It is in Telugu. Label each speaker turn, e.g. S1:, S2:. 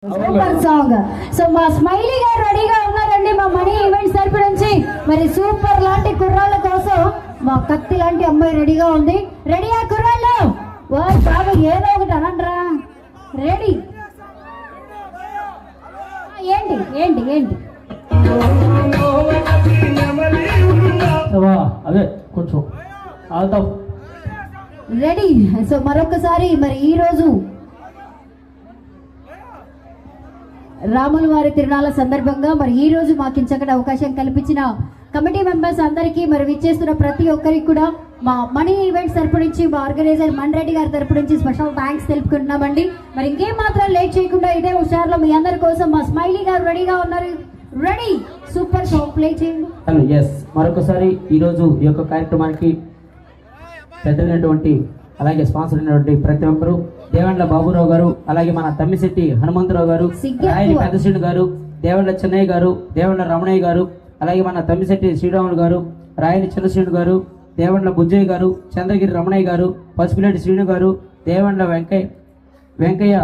S1: Super song. సో మా స్మైలీ గారు రెడీగా ఉన్నారండి మా మనీ ఈవెంట్స్ తరపు నుంచి. మరి సూపర్ లాంటి కుర్రాళ్ళ కోసం మా కత్తి లాంటి అమ్మాయి రెడీగా ఉంది. రెడీయా కుర్రాళ్ళు? బాగా ఏదో ఒకటి అనండ్రా. రెడీ? ఏంటి ఏంటి ఏంటి
S2: అదే కొంచెం ఆల్తాం.
S1: రెడీ? సో మరొకసారి మరి ఈ రోజు రాముల వారి తిరునాళ్ళ సందర్భంగా మరి ఈ రోజు మాకు ఇంచకటి అవకాశం కల్పించిన కమిటీ మెంబర్స్ అందరికీ మరి విచ్చేస్తున్న ప్రతి ఒక్కరికి కూడా మా మనీ ఈవెంట్స్ తరపు నుంచి మా ఆర్గనైజర్ మన్రెడ్డి గారి తరపు నుంచి స్పెషల్ థ్యాంక్స్ తెలుపుకుంటున్నామండి. మరి ఇంకేం మాత్రం లేట్ చేయకుండా ఇదే హుషారులో మీ అందరి కోసం మా స్మైలీ గారు రెడీగా ఉన్నారు. రెడీ? సూపర్ సాంగ్ ప్లే చేయండి.
S2: ఎస్, మరొకసారి ఈరోజు ఈ యొక్క కార్యక్రమానికి పెద్దలైనటువంటి అలాగే స్పాన్సర్ అయినటువంటి ప్రతి ఒక్కరు, దేవండ్ల బాబురావు గారు, అలాగే మన తమ్మిశెట్టి హనుమంతరావు గారు, రాయని పెద్దశ్రీను గారు, దేవండ్ల చెన్నయ్య గారు, దేవండ్ల రమణయ్య గారు, అలాగే మన తమ్మిశెట్టి శ్రీరాములు గారు, రాయని చంద్రశ్రీను గారు, దేవండ్ల బుజ్జయ్య గారు, చంద్రగిరి రమణయ్య గారు, పసుపులేటి శ్రీను గారు, దేవండ్ల వెంకయ్య